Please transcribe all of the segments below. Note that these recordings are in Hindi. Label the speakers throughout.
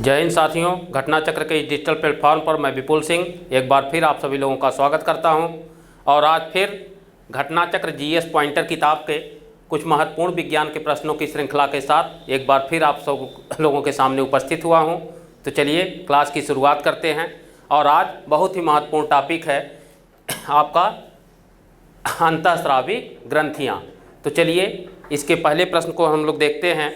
Speaker 1: जय हिंद साथियों, घटना चक्र के इस डिजिटल प्लेटफॉर्म पर मैं विपुल सिंह एक बार फिर आप सभी लोगों का स्वागत करता हूं। और आज फिर घटना चक्र जीएस पॉइंटर किताब के कुछ महत्वपूर्ण विज्ञान के प्रश्नों की श्रृंखला के साथ एक बार फिर आप सब लोगों के सामने उपस्थित हुआ हूं। तो चलिए क्लास की शुरुआत करते हैं। और आज बहुत ही महत्वपूर्ण टॉपिक है आपका अंतःस्रावी ग्रंथियाँ। तो चलिए इसके पहले प्रश्न को हम लोग देखते हैं।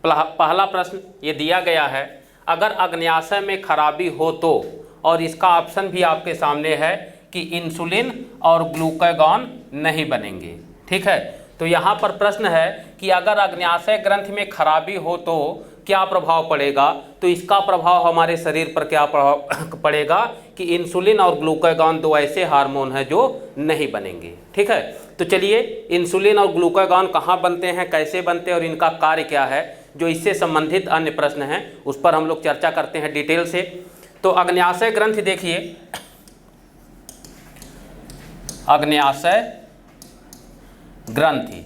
Speaker 1: पहला प्रश्न ये दिया गया है, अगर अग्न्याशय में खराबी हो तो, और इसका ऑप्शन भी आपके सामने है कि इंसुलिन और ग्लूकागॉन नहीं बनेंगे। ठीक है, तो यहाँ पर प्रश्न है कि अगर अग्न्याशय ग्रंथि में खराबी हो तो क्या प्रभाव पड़ेगा। तो इसका प्रभाव हमारे शरीर पर क्या प्रभाव पड़ेगा कि इंसुलिन और ग्लूकागॉन दो ऐसे हार्मोन हैं जो नहीं बनेंगे। ठीक है, तो चलिए इंसुलिन और ग्लूकागॉन कहाँ बनते हैं, कैसे बनते हैं और इनका कार्य क्या है, जो इससे संबंधित अन्य प्रश्न हैं उस पर हम लोग चर्चा करते हैं डिटेल से। तो अग्न्याशय ग्रंथि देखिए, अग्न्याशय ग्रंथि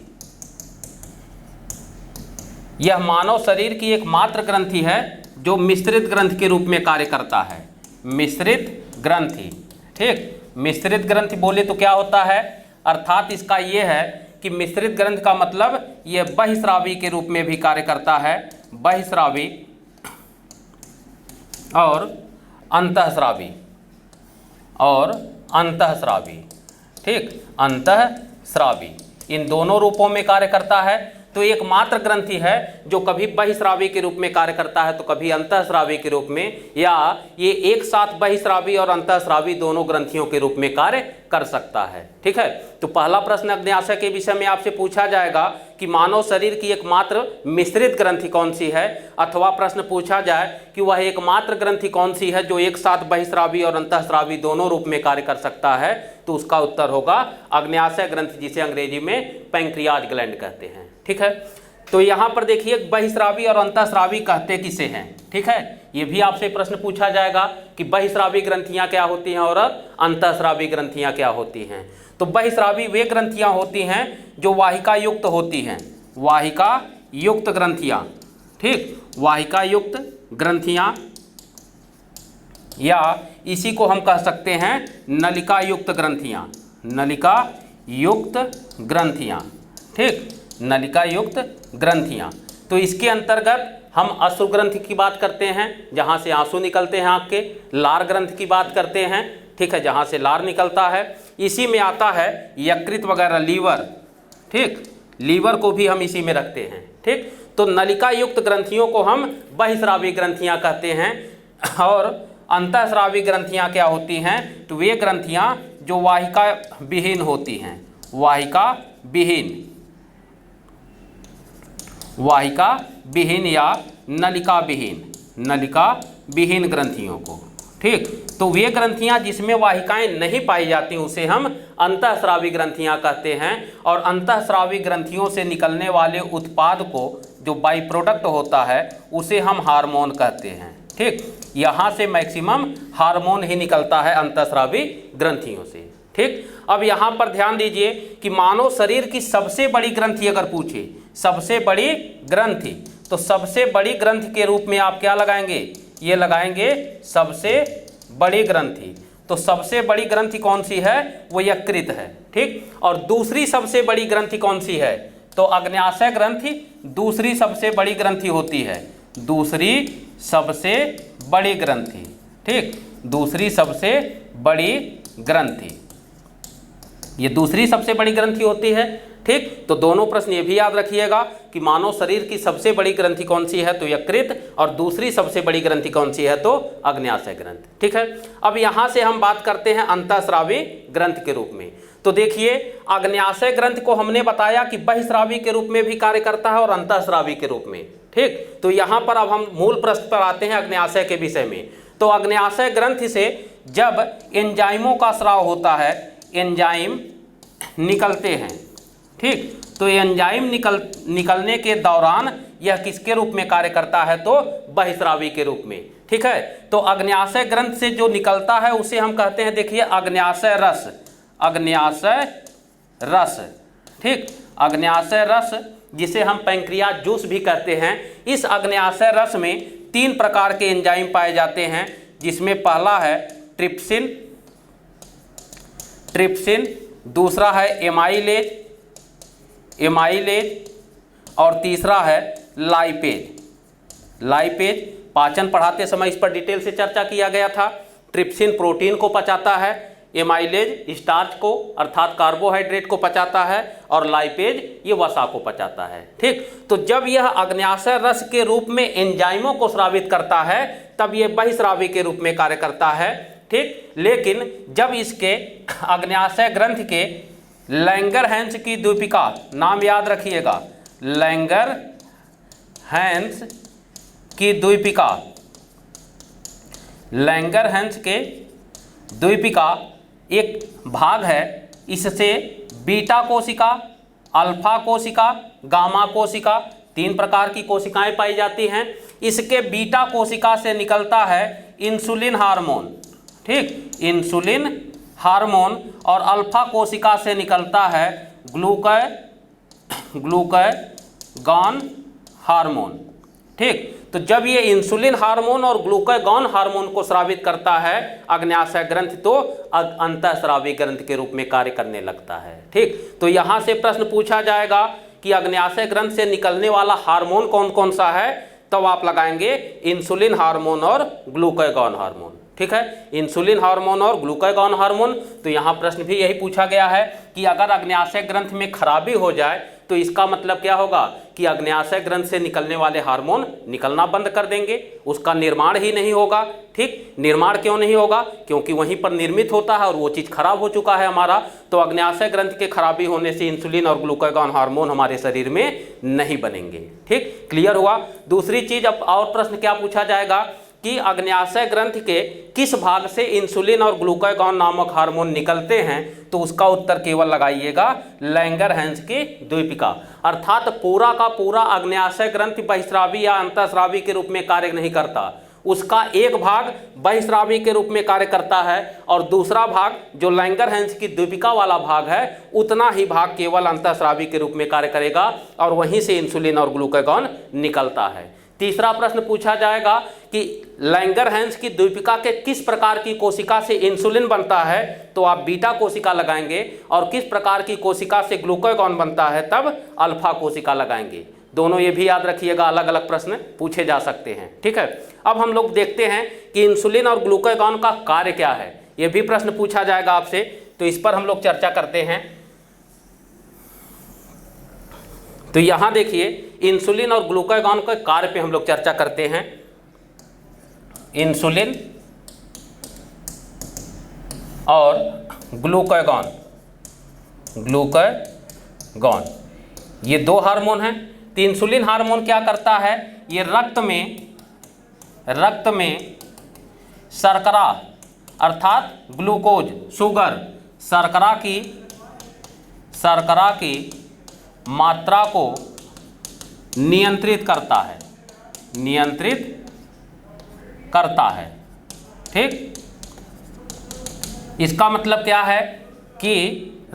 Speaker 1: यह मानव शरीर की एकमात्र ग्रंथि है जो मिश्रित ग्रंथि के रूप में कार्य करता है। मिश्रित ग्रंथि, ठीक, मिश्रित ग्रंथि बोले तो क्या होता है, अर्थात इसका ये है कि मिश्रित ग्रंथि का मतलब ये बहिस्रावी के रूप में भी कार्य करता है, बहिस्रावी और अंतःस्रावी ठीक, अंतःस्रावी इन दोनों रूपों में कार्य करता है। तो एकमात्र ग्रंथि है जो कभी बहिस्रावी के रूप में कार्य करता है तो कभी अंतःस्रावी के रूप में, या ये एक साथ बहिस्रावी और अंतःस्रावी दोनों ग्रंथियों के रूप में कार्य कर सकता है। ठीक है, तो पहला प्रश्न अग्न्याशय के विषय में आपसे पूछा जाएगा कि मानव शरीर की एकमात्र मिश्रित ग्रंथि कौन सी है, अथवा प्रश्न पूछा जाए कि वह एकमात्र ग्रंथि कौन सी है जो एक साथ बहिस्रावी और अंतःस्रावी दोनों रूप में कार्य कर सकता है। तो उसका उत्तर होगा अग्न्याशय ग्रंथि, जिसे अंग्रेजी में पैंक्रियाज ग्लैंड कहते हैं। ठीक है, तो यहाँ पर देखिए बहिस्रावी और अंतःस्रावी कहते किसे हैं। ठीक है, ये भी आपसे प्रश्न पूछा जाएगा कि बहिस्रावी ग्रंथियाँ क्या होती हैं और अंतःस्रावी ग्रंथियाँ क्या होती हैं। तो बहिस्रावी वे ग्रंथियाँ होती हैं जो वाहिका युक्त होती हैं, वाहिका युक्त ग्रंथियाँ, ठीक, वाहिका युक्त ग्रंथियाँ, या इसी को हम कह सकते हैं नलिका युक्त ग्रंथियाँ, नलिका युक्त ग्रंथियाँ, ठीक, नलिका युक्त ग्रंथियाँ। तो इसके अंतर्गत हम अश्रु ग्रंथि की बात करते हैं, जहाँ से आंसू निकलते हैं आँख के, लार ग्रंथि की बात करते हैं, ठीक है, जहाँ से लार निकलता है। इसी में आता है यकृत वगैरह, लीवर, ठीक, लीवर को भी हम इसी में रखते हैं। ठीक, तो नलिका युक्त ग्रंथियों को हम बहिस्रावी ग्रंथियाँ कहते हैं। और अंतःस्रावी ग्रंथियाँ क्या होती हैं, तो वे ग्रंथियाँ जो वाहिका विहीन होती हैं, वाहिका विहीन, वाहिका विहीन या नलिका विहीन, नलिका विहीन ग्रंथियों को, ठीक। तो वे ग्रंथियां जिसमें वाहिकाएं नहीं पाई जाती उसे हम अंतःस्रावी ग्रंथियां कहते हैं। और अंतःस्रावी ग्रंथियों से निकलने वाले उत्पाद को, जो बाई प्रोडक्ट होता है, उसे हम हार्मोन कहते हैं। ठीक, यहाँ से मैक्सिमम हार्मोन ही निकलता है अंतःस्रावी ग्रंथियों से। ठीक, अब यहाँ पर ध्यान दीजिए कि मानव शरीर की सबसे बड़ी ग्रंथि अगर पूछे, सबसे बड़ी ग्रंथि, तो सबसे बड़ी ग्रंथि के रूप में आप क्या लगाएंगे, ये लगाएंगे सबसे बड़ी ग्रंथि। तो सबसे बड़ी ग्रंथि कौन सी है, वो यकृत है। ठीक, और दूसरी सबसे बड़ी ग्रंथि कौन सी है, तो अग्न्याशय ग्रंथि दूसरी सबसे बड़ी ग्रंथि होती है, दूसरी सबसे बड़ी ग्रंथि। ठीक, दूसरी सबसे बड़ी ग्रंथि, ये दूसरी सबसे बड़ी ग्रंथि होती है। ठीक, तो दोनों प्रश्न ये भी याद रखिएगा कि मानव शरीर की सबसे बड़ी ग्रंथि कौन सी है, तो यकृत, और दूसरी सबसे बड़ी ग्रंथि कौन सी है, तो अग्न्याशय ग्रंथि। ठीक है, अब यहाँ से हम बात करते हैं अंतःस्रावी ग्रंथि के रूप में। तो देखिए अग्न्याशय ग्रंथि को हमने बताया कि बहिस्रावी के रूप में भी कार्य करता है और अंतःस्रावी के रूप में। ठीक, तो यहाँ पर अब हम मूल प्रश्न पर आते हैं अग्न्याशय के विषय में। तो अग्न्याशय ग्रंथि से जब एंजाइमों का स्राव होता है, एंजाइम निकलते हैं, ठीक, तो एंजाइम निकलने के दौरान यह किसके रूप में कार्य करता है, तो बहिस्रावी के रूप में। ठीक है, तो अग्न्याशय ग्रंथि से जो निकलता है उसे हम कहते हैं, देखिए, अग्न्याशय रस, अग्न्याशय रस। ठीक, अग्न्याशय रस जिसे हम पैंक्रियाज जूस भी कहते हैं, इस अग्न्याशय रस में 3 प्रकार के एंजाइम पाए जाते हैं, जिसमें पहला है ट्रिप्सिन, दूसरा है एमाइलेज, और तीसरा है लाइपेज। पाचन पढ़ाते समय इस पर डिटेल से चर्चा किया गया था। ट्रिप्सिन प्रोटीन को पचाता है, एमाइलेज स्टार्च को अर्थात कार्बोहाइड्रेट को पचाता है, और लाइपेज ये वसा को पचाता है। ठीक, तो जब यह अग्न्याशय रस के रूप में एंजाइमों को स्रावित करता है तब ये बहिस्रावी के रूप में कार्य करता है। ठीक, लेकिन जब इसके अग्न्याशय ग्रंथि के लैंगरहैंस की द्वीपिका, नाम याद रखिएगा, लैंगरहैंस की द्वीपिका, लैंगरहैंस के द्वीपिका एक भाग है, इससे बीटा कोशिका, अल्फा कोशिका, गामा कोशिका 3 प्रकार की कोशिकाएं पाई जाती हैं। इसके बीटा कोशिका से निकलता है इंसुलिन हार्मोन। ठीक, इंसुलिन हार्मोन, और अल्फा कोशिका से निकलता है ग्लूकागॉन हार्मोन। ठीक, तो जब ये इंसुलिन हार्मोन और ग्लूकागॉन हार्मोन को स्रावित करता है अग्न्याशय ग्रंथि, तो अंतःस्रावी ग्रंथि के रूप में कार्य करने लगता है। ठीक, तो यहाँ से प्रश्न पूछा जाएगा कि अग्न्याशय ग्रंथि से निकलने वाला हार्मोन कौन कौन सा है, तब आप लगाएंगे इंसुलिन हार्मोन और ग्लूकागॉन हार्मोन। ठीक है, इंसुलिन हार्मोन और ग्लूकागॉन हार्मोन। तो यहाँ प्रश्न भी यही पूछा गया है कि अगर अग्न्याशय ग्रंथि में खराबी हो जाए तो इसका मतलब क्या होगा कि अग्न्याशय ग्रंथि से निकलने वाले हार्मोन निकलना बंद कर देंगे, उसका निर्माण ही नहीं होगा। ठीक, निर्माण क्यों नहीं होगा? क्योंकि वहीं पर निर्मित होता है और वो चीज़ खराब हो चुका है हमारा। तो अग्न्याशय ग्रंथि के खराबी होने से इंसुलिन और ग्लूकागॉन हार्मोन हमारे शरीर में नहीं बनेंगे। ठीक, क्लियर हुआ। दूसरी चीज, अब और प्रश्न क्या पूछा जाएगा कि अग्न्याशय ग्रंथि के किस भाग से इंसुलिन और ग्लूकागॉन नामक हार्मोन निकलते हैं, तो उसका उत्तर केवल लगाइएगा लैंगरहैंस की द्वीपिका। अर्थात पूरा का पूरा अग्न्याशय ग्रंथि बहिस्रावी या अंतःस्रावी के रूप में कार्य नहीं करता, उसका एक भाग बहिस्रावी के रूप में कार्य करता है और दूसरा भाग जो लैंगरहैंस की द्वीपिका वाला भाग है उतना ही भाग केवल अंतःस्रावी के रूप में कार्य करेगा और वहीं से इंसुलिन और ग्लूकागॉन निकलता है। तीसरा प्रश्न पूछा जाएगा कि लैंगरहैंस की द्वीपिका के किस प्रकार की कोशिका से इंसुलिन बनता है, तो आप बीटा कोशिका लगाएंगे, और किस प्रकार की कोशिका से ग्लूकागॉन बनता है तब अल्फा कोशिका लगाएंगे। दोनों ये भी याद रखिएगा, अलग अलग प्रश्न पूछे जा सकते हैं। ठीक है, अब हम लोग देखते हैं कि इंसुलिन और ग्लूकागॉन का कार्य क्या है, ये भी प्रश्न पूछा जाएगा आपसे, तो इस पर हम लोग चर्चा करते हैं। तो यहाँ देखिए, इंसुलिन और ग्लूकागॉन के कार्य पे हम लोग चर्चा करते हैं। इंसुलिन और ग्लूकागॉन ये 2 हार्मोन हैं। तो इंसुलिन हार्मोन क्या करता है, ये रक्त में शर्करा अर्थात ग्लूकोज, शुगर, शर्करा की मात्रा को नियंत्रित करता है। ठीक, इसका मतलब क्या है कि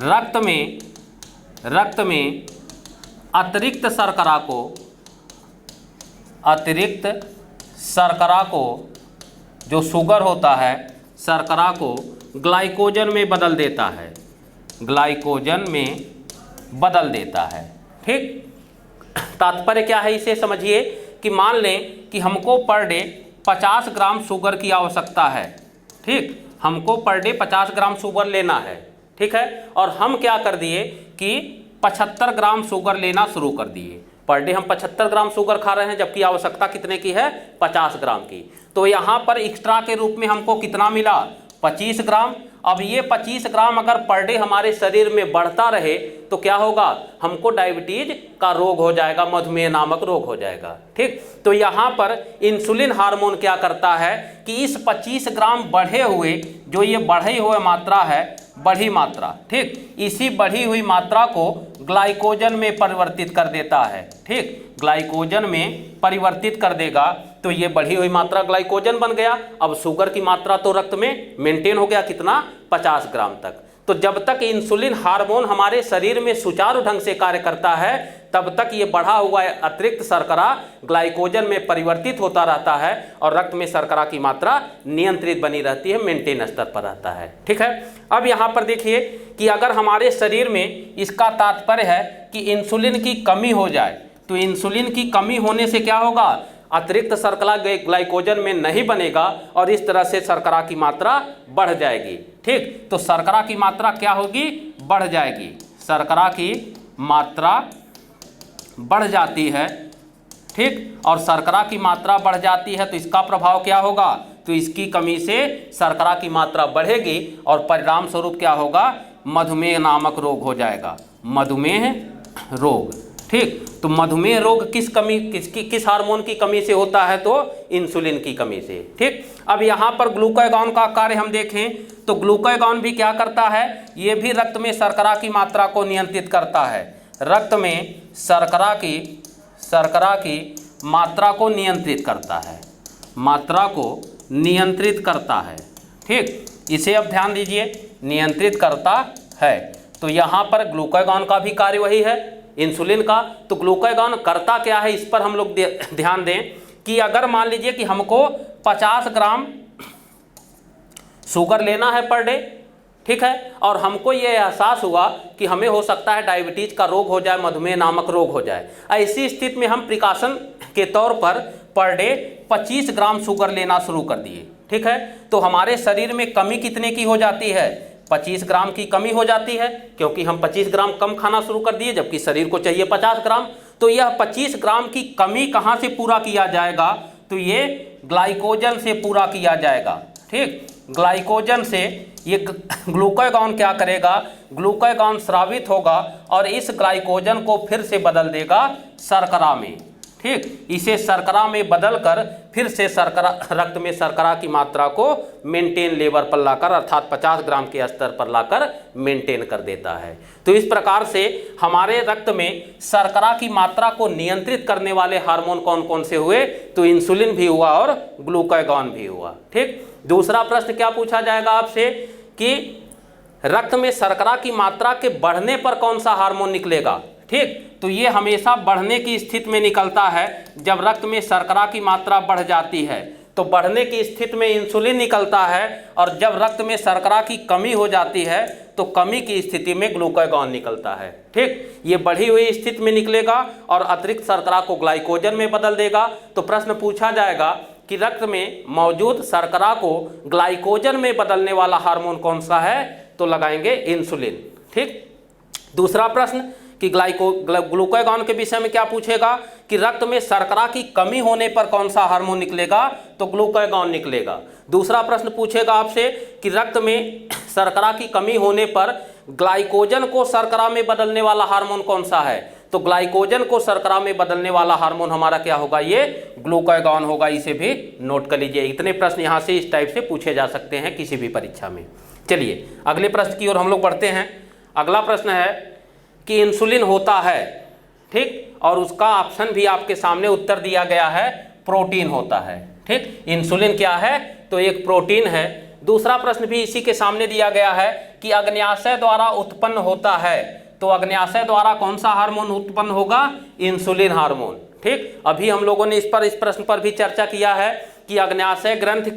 Speaker 1: रक्त में अतिरिक्त शर्करा को जो शुगर होता है, शर्करा को ग्लाइकोजन में बदल देता है। ठीक, तात्पर्य क्या है इसे समझिए कि मान लें कि हमको पर डे 50 ग्राम शुगर की आवश्यकता है। ठीक, हमको पर डे 50 ग्राम शुगर लेना है। ठीक है, और हम क्या कर दिए कि 75 ग्राम शुगर लेना शुरू कर दिए। पर डे हम 75 ग्राम शुगर खा रहे हैं, जबकि आवश्यकता कितने की है, 50 ग्राम की। तो यहाँ पर एक्स्ट्रा के रूप में हमको कितना मिला, 25 ग्राम। अब ये 25 ग्राम अगर पर डे हमारे शरीर में बढ़ता रहे तो क्या होगा, हमको डायबिटीज का रोग हो जाएगा, मधुमेह नामक रोग हो जाएगा। ठीक, तो यहाँ पर इंसुलिन हार्मोन क्या करता है कि इस 25 ग्राम बढ़े हुए, जो ये बढ़ी हुई मात्रा है, बढ़ी मात्रा, ठीक, इसी बढ़ी हुई मात्रा को ग्लाइकोजन में परिवर्तित कर देता है। ठीक, ग्लाइकोजन में परिवर्तित कर देगा तो ये बढ़ी हुई मात्रा ग्लाइकोजन बन गया। अब शुगर की मात्रा तो रक्त में मेंटेन हो गया, कितना, 50 ग्राम तक। तो जब तक इंसुलिन हार्मोन हमारे शरीर में सुचारू ढंग से कार्य करता है तब तक ये बढ़ा हुआ अतिरिक्त शर्करा ग्लाइकोजन में परिवर्तित होता रहता है और रक्त में शर्करा की मात्रा नियंत्रित बनी रहती है, मेंटेन स्तर पर रहता है। ठीक है, अब यहाँ पर देखिए कि अगर हमारे शरीर में, इसका तात्पर्य है कि इंसुलिन की कमी हो जाए, तो इंसुलिन की कमी होने से क्या होगा, अतिरिक्त शर्करा ग्लाइकोजन में नहीं बनेगा और इस तरह से शर्करा की मात्रा बढ़ जाएगी। ठीक, तो शर्करा की मात्रा क्या होगी, बढ़ जाएगी, शर्करा की मात्रा बढ़ जाती है। ठीक, और शर्करा की मात्रा बढ़ जाती है तो इसका प्रभाव क्या होगा, तो इसकी कमी से शर्करा की मात्रा बढ़ेगी और परिणाम स्वरूप क्या होगा, मधुमेह नामक रोग हो जाएगा, मधुमेह रोग। ठीक, तो मधुमेह रोग किस हार्मोन की कमी से होता है, तो इंसुलिन की कमी से। ठीक, अब यहाँ पर ग्लूकागॉन का कार्य हम देखें तो ग्लूकागॉन भी क्या करता है, ये भी रक्त में शर्करा की मात्रा को नियंत्रित करता है, रक्त में शर्करा की मात्रा को नियंत्रित करता है, मात्रा को नियंत्रित करता है। ठीक, इसे अब ध्यान दीजिए, नियंत्रित करता है। तो यहाँ पर ग्लूकागॉन का भी कार्य वही है इंसुलिन का। तो ग्लूकागॉन करता क्या है, इस पर हम लोग ध्यान दें कि अगर मान लीजिए कि हमको 50 ग्राम शुगर लेना है पर डे, ठीक है, और हमको ये एहसास हुआ कि हमें हो सकता है डायबिटीज का रोग हो जाए, मधुमेह नामक रोग हो जाए, ऐसी स्थिति में हम प्रिकॉशन के तौर पर डे 25 ग्राम शुगर लेना शुरू कर दिए। ठीक है, तो हमारे शरीर में कमी कितने की हो जाती है, 25 ग्राम की कमी हो जाती है, क्योंकि हम 25 ग्राम कम खाना शुरू कर दिए जबकि शरीर को चाहिए 50 ग्राम। तो यह 25 ग्राम की कमी कहाँ से पूरा किया जाएगा, तो ये ग्लाइकोजन से पूरा किया जाएगा। ठीक, ग्लाइकोजन से ये ग्लूकागॉन क्या करेगा, ग्लूकागॉन स्रावित होगा और इस ग्लाइकोजन को फिर से बदल देगा शर्करा में। ठीक, इसे शर्करा में बदलकर फिर से शर्करा रक्त में शर्करा की मात्रा को मेंटेन लेवल पर लाकर अर्थात 50 ग्राम के स्तर पर लाकर मेंटेन कर देता है। तो इस प्रकार से हमारे रक्त में शर्करा की मात्रा को नियंत्रित करने वाले हार्मोन कौन कौन से हुए, तो इंसुलिन भी हुआ और ग्लूकागॉन भी हुआ। ठीक, दूसरा प्रश्न क्या पूछा जाएगा आपसे कि रक्त में शर्करा की मात्रा के बढ़ने पर कौन सा हार्मोन निकलेगा। ठीक, तो ये हमेशा बढ़ने की स्थिति में निकलता है, जब रक्त में शर्करा की मात्रा बढ़ जाती है तो बढ़ने की स्थिति में इंसुलिन निकलता है और जब रक्त में शर्करा की कमी हो जाती है तो कमी की स्थिति में ग्लूकागॉन निकलता है। ठीक, ये बढ़ी हुई स्थिति में निकलेगा और अतिरिक्त शर्करा को ग्लाइकोजन में बदल देगा। तो प्रश्न पूछा जाएगा कि रक्त में मौजूद शर्करा को ग्लाइकोजन में बदलने वाला हार्मोन कौन सा है, तो लगाएंगे इंसुलिन। ठीक, दूसरा प्रश्न कि ग्लूकागॉन के विषय में क्या पूछेगा कि रक्त में शर्करा की कमी होने पर कौन सा हार्मोन निकलेगा, तो ग्लूकागॉन निकलेगा। दूसरा प्रश्न पूछेगा आपसे कि रक्त में शर्करा की कमी होने पर ग्लाइकोजन को शर्करा में बदलने वाला हार्मोन कौन सा है, तो ग्लाइकोजन को शर्करा में बदलने वाला हार्मोन हमारा क्या होगा, ये ग्लूकागॉन होगा। इसे भी नोट कर लीजिए। इतने प्रश्न यहाँ से इस टाइप से पूछे जा सकते हैं किसी भी परीक्षा में। चलिए अगले प्रश्न की ओर हम लोग बढ़ते हैं। अगला प्रश्न है कि इंसुलिन होता है, ठीक, और उसका ऑप्शन भी आपके सामने उत्तर दिया गया है, प्रोटीन होता है। ठीक, इंसुलिन क्या है, तो एक प्रोटीन है। दूसरा प्रश्न भी इसी के सामने दिया गया है कि अग्न्याशय द्वारा उत्पन्न होता है, तो अग्न्याशय द्वारा कौन सा हार्मोन उत्पन्न होगा, इंसुलिन हार्मोन। ठीक, अभी हम लोगों ने इस प्रश्न पर भी चर्चा किया है कि अग्न्याशय ग्रंथ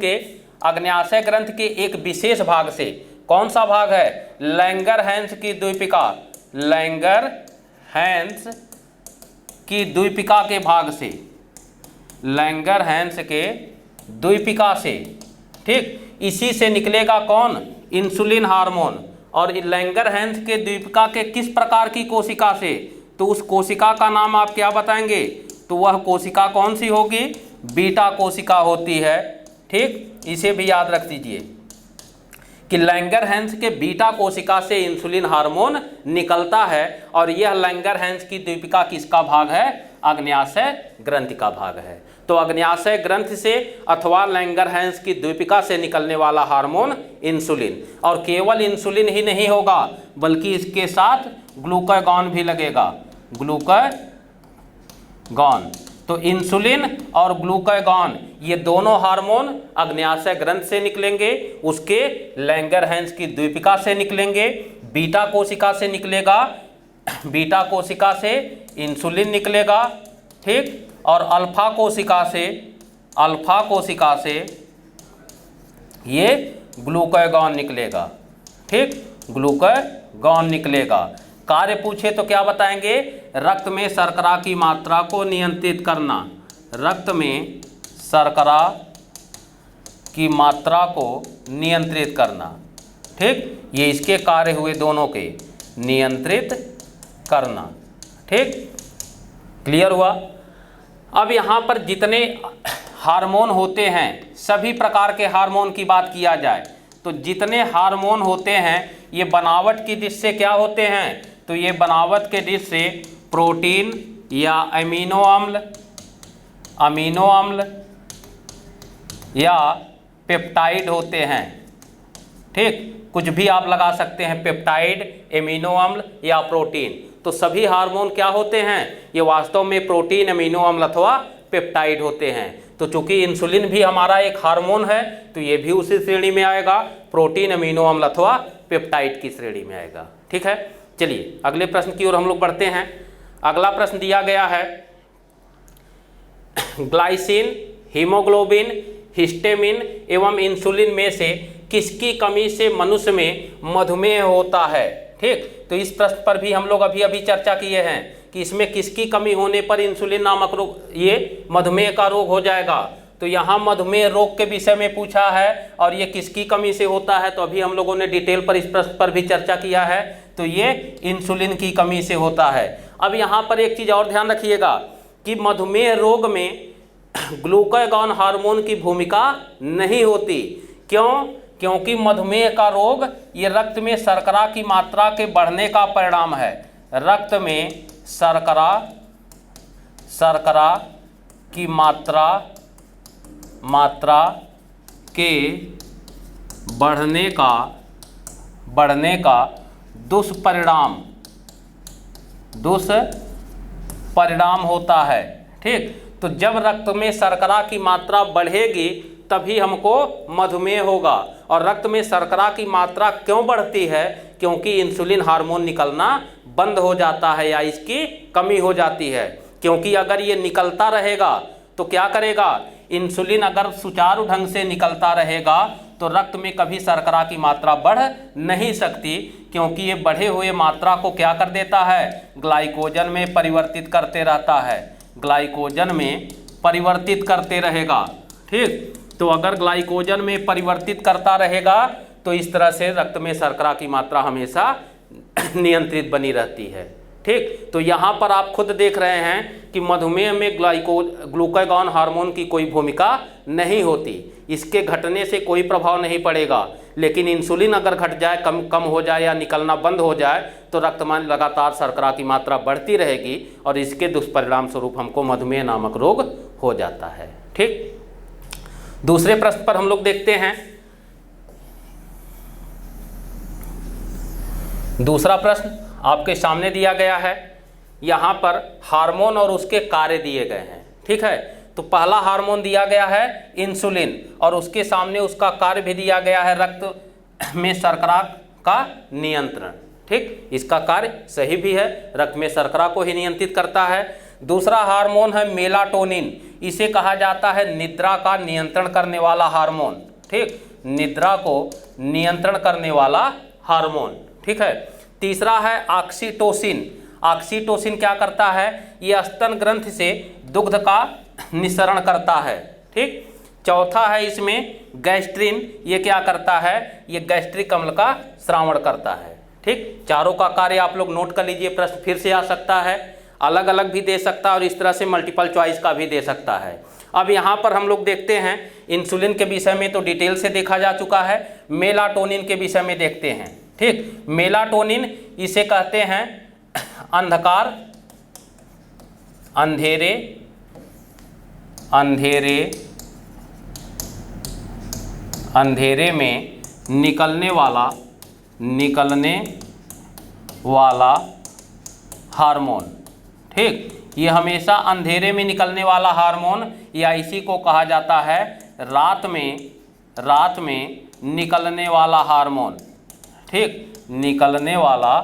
Speaker 1: के एक विशेष भाग से, कौन सा भाग है, लैंगरहैंस की द्वीपिका, लैंगरहैंस की द्वीपिका के भाग से, लैंगरहैंस के द्वीपिका से। ठीक, इसी से निकलेगा कौन, इंसुलिन हार्मोन। और लैंगरहैंस के द्वीपिका के किस प्रकार की कोशिका से, तो उस कोशिका का नाम आप क्या बताएंगे, तो वह कोशिका कौन सी होगी, बीटा कोशिका होती है। ठीक, इसे भी याद रख दीजिए कि लैंगरहैंस के बीटा कोशिका से इंसुलिन हार्मोन निकलता है और यह लैंगरहैंस की द्वीपिका किसका भाग है, अग्न्याशय ग्रंथि का भाग है। तो अग्न्याशय ग्रंथि से अथवा लैंगरहैंस की द्वीपिका से निकलने वाला हार्मोन इंसुलिन। और केवल इंसुलिन ही नहीं होगा बल्कि इसके साथ ग्लूकागॉन भी लगेगा, ग्लूकागॉन। तो इंसुलिन और ग्लूकागॉन ये दोनों हार्मोन अग्न्याशय ग्रंथ से निकलेंगे, उसके लैंगरहैंस की द्वीपिका से निकलेंगे, बीटा कोशिका से निकलेगा, बीटा कोशिका से इंसुलिन निकलेगा, ठीक, और अल्फा कोशिका से ये ग्लूकागॉन निकलेगा, ठीक, ग्लूकागॉन निकलेगा। कार्य पूछे तो क्या बताएंगे? रक्त में शर्करा की मात्रा को नियंत्रित करना, रक्त में शर्करा की मात्रा को नियंत्रित करना, ठीक, ये इसके कार्य हुए दोनों के, नियंत्रित करना, ठीक, क्लियर हुआ। अब यहाँ पर जितने हार्मोन होते हैं, सभी प्रकार के हार्मोन की बात किया जाए तो जितने हार्मोन होते हैं ये बनावट की दृष्टि से क्या होते हैं? तो ये बनावट के दृष्टि से प्रोटीन या अमीनो अम्ल या पेप्टाइड होते हैं, ठीक, कुछ भी आप लगा सकते हैं, पेप्टाइड, एमिनो अम्ल या प्रोटीन। तो सभी हार्मोन क्या होते हैं? ये वास्तव में प्रोटीन, अमीनो अम्ल अथवा पेप्टाइड होते हैं। तो चूंकि इंसुलिन भी हमारा एक हार्मोन है तो ये भी उसी श्रेणी में आएगा, प्रोटीन, अमीनो अम्ल अथवा पेप्टाइड की श्रेणी में आएगा, ठीक है। चलिए अगले प्रश्न की ओर हम लोग बढ़ते हैं। अगला प्रश्न दिया गया है, ग्लाइसिन, हीमोग्लोबिन, हिस्टामिन एवं इंसुलिन में से किसकी कमी से मनुष्य में मधुमेह होता है, ठीक। तो इस प्रश्न पर भी हम लोग अभी अभी चर्चा किए हैं कि इसमें किसकी कमी होने पर इंसुलिन नामक रोग, ये मधुमेह का रोग हो जाएगा। तो यहाँ मधुमेह रोग के विषय में पूछा है और ये किसकी कमी से होता है, तो अभी हम लोगों ने डिटेल पर इस प्रश्न पर भी चर्चा किया है। तो ये इंसुलिन की कमी से होता है। अब यहाँ पर एक चीज़ और ध्यान रखिएगा कि मधुमेह रोग में ग्लूकागॉन हार्मोन की भूमिका नहीं होती। क्यों? क्योंकि मधुमेह का रोग ये रक्त में शर्करा की मात्रा के बढ़ने का परिणाम है। रक्त में शर्करा की मात्रा के बढ़ने का दुष्परिणाम होता है, ठीक। तो जब रक्त में शर्करा की मात्रा बढ़ेगी तभी हमको मधुमेह होगा। और रक्त में शर्करा की मात्रा क्यों बढ़ती है? क्योंकि इंसुलिन हार्मोन निकलना बंद हो जाता है या इसकी कमी हो जाती है। क्योंकि अगर ये निकलता रहेगा तो क्या करेगा? इंसुलिन अगर सुचारू ढंग से निकलता रहेगा तो रक्त में कभी शर्करा की मात्रा बढ़ नहीं सकती, क्योंकि ये बढ़े हुए मात्रा को क्या कर देता है? ग्लाइकोजन में परिवर्तित करते रहता है, ग्लाइकोजन में परिवर्तित करते रहेगा, ठीक। तो अगर ग्लाइकोजन में परिवर्तित करता रहेगा तो इस तरह से रक्त में शर्करा की मात्रा हमेशा नियंत्रित बनी रहती है, ठीक। तो यहाँ पर आप खुद देख रहे हैं कि मधुमेह में ग्लूकागॉन हार्मोन की कोई भूमिका नहीं होती, इसके घटने से कोई प्रभाव नहीं पड़ेगा। लेकिन इंसुलिन अगर घट जाए, कम हो जाए या निकलना बंद हो जाए तो रक्त में लगातार शर्करा की मात्रा बढ़ती रहेगी और इसके दुष्परिणाम स्वरूप हमको मधुमेह नामक रोग हो जाता है, ठीक। दूसरे प्रश्न पर हम लोग देखते हैं। दूसरा प्रश्न आपके सामने दिया गया है। यहाँ पर हार्मोन और उसके कार्य दिए गए हैं, ठीक है। तो पहला हार्मोन दिया गया है इंसुलिन और उसके सामने उसका कार्य भी दिया गया है रक्त में शर्करा का नियंत्रण, ठीक। इसका कार्य सही भी है, रक्त में शर्करा को ही नियंत्रित करता है। दूसरा हार्मोन है मेलाटोनिन, इसे कहा जाता है निद्रा का नियंत्रण करने वाला हार्मोन, ठीक, निद्रा को नियंत्रण करने वाला हार्मोन, ठीक है। तीसरा है ऑक्सीटोसिन, ऑक्सीटोसिन क्या करता है? ये स्तन ग्रंथि से दुग्ध का निस्सरण करता है, ठीक। चौथा है इसमें गैस्ट्रिन, ये क्या करता है? ये गैस्ट्रिक अम्ल का स्रावण करता है, ठीक। चारों का कार्य आप लोग नोट कर लीजिए, प्रश्न फिर से आ सकता है, अलग अलग भी दे सकता है और इस तरह से मल्टीपल चॉइस का भी दे सकता है। अब यहाँ पर हम लोग देखते हैं इंसुलिन के विषय में तो डिटेल से देखा जा चुका है, मेलाटोनिन के विषय में देखते हैं, ठीक। मेलाटोनिन इसे कहते हैं अंधकार, अंधेरे में निकलने वाला हार्मोन, ठीक। ये हमेशा अंधेरे में निकलने वाला हार्मोन, या इसी को कहा जाता है रात में निकलने वाला हार्मोन। ठीक, निकलने वाला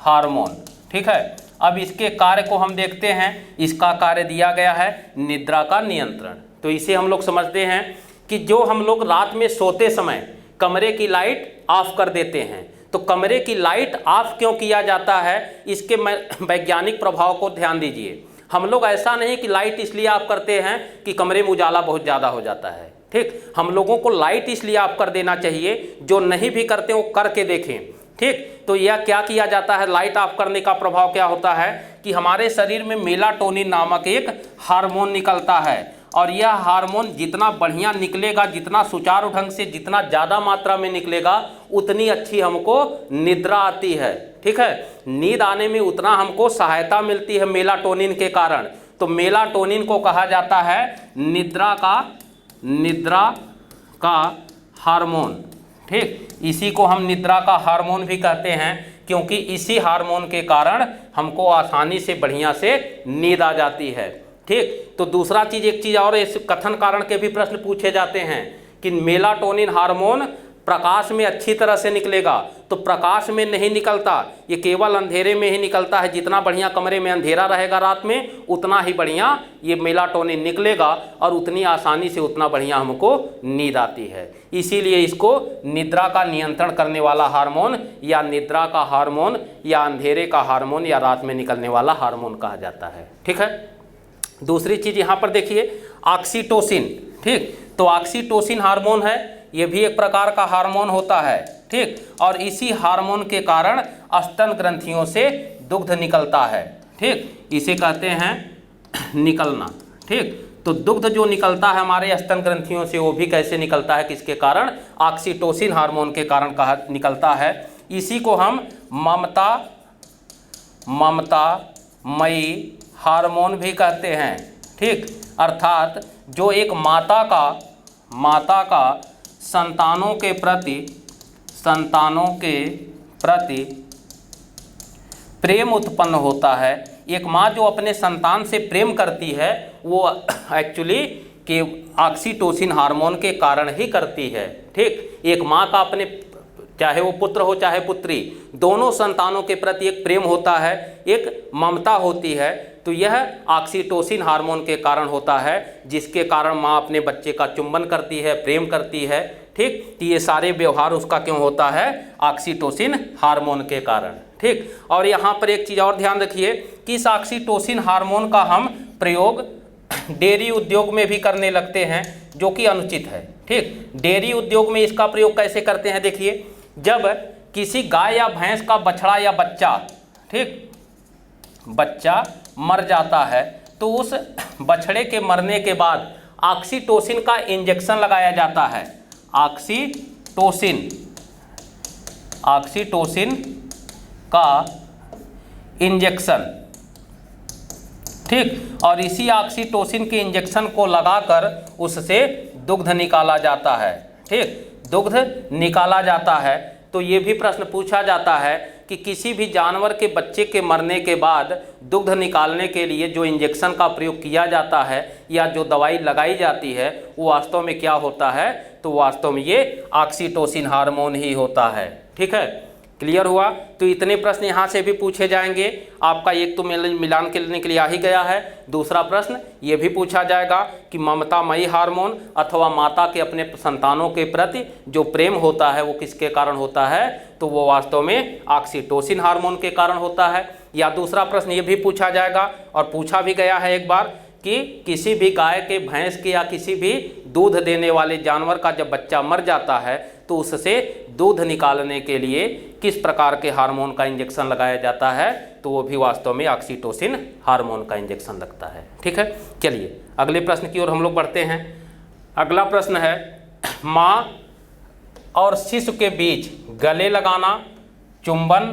Speaker 1: हार्मोन। ठीक है, अब इसके कार्य को हम देखते हैं। इसका कार्य दिया गया है निद्रा का नियंत्रण। तो इसे हम लोग समझते हैं कि जो हम लोग रात में सोते समय कमरे की लाइट ऑफ कर देते हैं, तो कमरे की लाइट ऑफ क्यों किया जाता है, इसके वैज्ञानिक प्रभाव को ध्यान दीजिए। हम लोग ऐसा नहीं कि लाइट इसलिए ऑफ करते हैं कि कमरे में उजाला बहुत ज़्यादा हो जाता है। ठीक, हम लोगों को लाइट इसलिए ऑफ कर देना चाहिए, जो नहीं भी करते वो करके देखें। ठीक, तो यह क्या किया जाता है, लाइट ऑफ करने का प्रभाव क्या होता है कि हमारे शरीर में मेलाटोनिन नामक एक हार्मोन निकलता है, और यह हार्मोन जितना बढ़िया निकलेगा, जितना सुचारू ढंग से, जितना ज़्यादा मात्रा में निकलेगा, उतनी अच्छी हमको निद्रा आती है। ठीक है, नींद आने में उतना हमको सहायता मिलती है मेलाटोनिन के कारण। तो मेलाटोनिन को कहा जाता है निद्रा का हार्मोन। ठीक, इसी को हम निद्रा का हार्मोन भी कहते हैं, क्योंकि इसी हार्मोन के कारण हमको आसानी से बढ़िया से नींद आ जाती है। ठीक, तो दूसरा चीज़, एक चीज़ और, इस कथन कारण के भी प्रश्न पूछे जाते हैं कि मेलाटोनिन हार्मोन प्रकाश में अच्छी तरह से निकलेगा, तो प्रकाश में नहीं निकलता, ये केवल अंधेरे में ही निकलता है। जितना बढ़िया कमरे में अंधेरा रहेगा रात में, उतना ही बढ़िया ये मेलाटोनिन निकलेगा, और उतनी आसानी से उतना बढ़िया हमको नींद आती है। इसीलिए इसको निद्रा का नियंत्रण करने वाला हार्मोन, या निद्रा का हार्मोन, या अंधेरे का हार्मोन, या रात में निकलने वाला हार्मोन कहा जाता है। ठीक है, दूसरी चीज़ यहाँ पर देखिए ऑक्सीटोसिन। ठीक, तो ऑक्सीटोसिन हार्मोन है, ये भी एक प्रकार का हार्मोन होता है। ठीक, और इसी हार्मोन के कारण स्तन ग्रंथियों से दुग्ध निकलता है। ठीक, इसे कहते हैं निकलना। ठीक, तो दुग्ध जो निकलता है हमारे स्तन ग्रंथियों से, वो भी कैसे निकलता है, किसके कारण, ऑक्सीटोसिन हार्मोन के कारण कहा निकलता है। इसी को हम ममतामयी हार्मोन भी कहते हैं। ठीक, अर्थात जो एक माता का संतानों के प्रति प्रेम उत्पन्न होता है। एक माँ जो अपने संतान से प्रेम करती है, वो एक्चुअली कि ऑक्सीटोसिन हार्मोन के कारण ही करती है। ठीक, एक माँ का अपने, चाहे वो पुत्र हो चाहे पुत्री, दोनों संतानों के प्रति एक प्रेम होता है, एक ममता होती है, तो यह ऑक्सीटोसिन हार्मोन के कारण होता है, जिसके कारण माँ अपने बच्चे का चुंबन करती है, प्रेम करती है। ठीक, तो ये सारे व्यवहार उसका क्यों होता है, ऑक्सीटोसिन हार्मोन के कारण। ठीक, और यहाँ पर एक चीज़ और ध्यान रखिए कि इस ऑक्सीटोसिन हार्मोन का हम प्रयोग डेयरी उद्योग में भी करने लगते हैं, जो कि अनुचित है। ठीक, डेयरी उद्योग में इसका प्रयोग कैसे करते हैं, देखिए, जब किसी गाय या भैंस का बछड़ा या बच्चा, ठीक, बच्चा मर जाता है, तो उस बछड़े के मरने के बाद ऑक्सीटोसिन का इंजेक्शन लगाया जाता है। ऑक्सीटोसिन का इंजेक्शन। ठीक, और इसी ऑक्सीटोसिन के इंजेक्शन को लगाकर उससे दुग्ध निकाला जाता है। ठीक, दुग्ध निकाला जाता है। तो ये भी प्रश्न पूछा जाता है कि किसी भी जानवर के बच्चे के मरने के बाद दुग्ध निकालने के लिए जो इंजेक्शन का प्रयोग किया जाता है, या जो दवाई लगाई जाती है, वो वास्तव में क्या होता है, तो वास्तव में ये ऑक्सीटोसिन हार्मोन ही होता है। ठीक है, क्लियर हुआ। तो इतने प्रश्न यहाँ से भी पूछे जाएंगे। आपका एक तो मिलान करने के लिए आ ही गया है। दूसरा प्रश्न ये भी पूछा जाएगा कि ममतामयी हार्मोन अथवा माता के अपने संतानों के प्रति जो प्रेम होता है वो किसके कारण होता है, तो वो वास्तव में ऑक्सीटोसिन हार्मोन के कारण होता है। या दूसरा प्रश्न ये भी पूछा जाएगा, और पूछा भी गया है एक बार, कि किसी भी गाय के, भैंस के या किसी भी दूध देने वाले जानवर का जब बच्चा मर जाता है, तो उससे दूध निकालने के लिए किस प्रकार के हार्मोन का इंजेक्शन लगाया जाता है, तो वो भी वास्तव में ऑक्सीटोसिन हार्मोन का इंजेक्शन लगता है। ठीक है, चलिए अगले प्रश्न की ओर हम लोग बढ़ते हैं। अगला प्रश्न है, माँ और शिशु के बीच गले लगाना चुंबन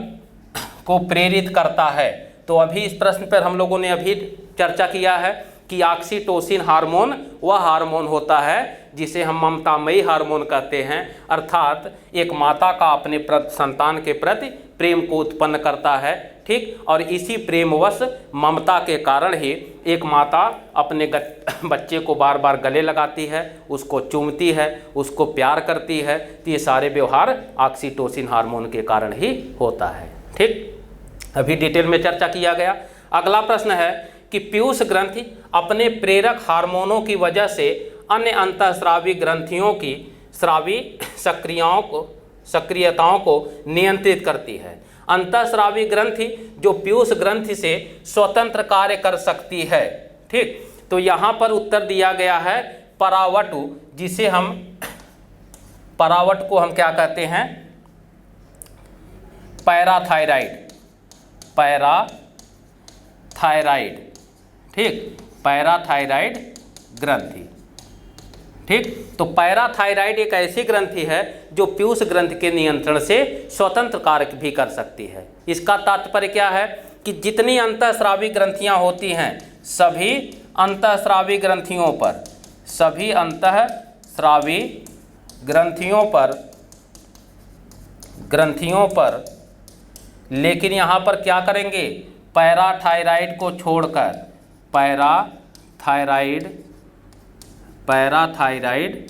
Speaker 1: को प्रेरित करता है। तो अभी इस प्रश्न पर हम लोगों ने अभी चर्चा किया है कि ऑक्सीटोसिन हार्मोन वह हार्मोन होता है जिसे हम ममतामयी हार्मोन कहते हैं, अर्थात एक माता का अपने संतान के प्रति प्रेम को उत्पन्न करता है। ठीक, और इसी प्रेमवश ममता के कारण ही एक माता अपने बच्चे को बार बार गले लगाती है, उसको चूमती है, उसको प्यार करती है। तो ये सारे व्यवहार ऑक्सीटोसिन हार्मोन के कारण ही होता है। ठीक, अभी डिटेल में चर्चा किया गया। अगला प्रश्न है कि पीयूष ग्रंथि अपने प्रेरक हार्मोनों की वजह से अन्य अंतःस्रावी ग्रंथियों की स्रावी सक्रियताओं को नियंत्रित करती है। अंतःस्रावी ग्रंथि जो पीयूष ग्रंथि से स्वतंत्र कार्य कर सकती है। ठीक, तो यहाँ पर उत्तर दिया गया है परावटु, जिसे हम परावट को हम क्या कहते हैं, पैराथायराइड। पैराथायराइड, ठीक, पैराथायराइड ग्रंथि। ठीक, तो पैराथायराइड एक ऐसी ग्रंथि है जो पीयूष ग्रंथि के नियंत्रण से स्वतंत्र कार्य भी कर सकती है। इसका तात्पर्य क्या है कि जितनी अंतःस्रावी ग्रंथियां होती हैं, सभी अंतःस्रावी ग्रंथियों पर लेकिन यहाँ पर क्या करेंगे, पैराथायराइड को छोड़कर, पैराथायराइड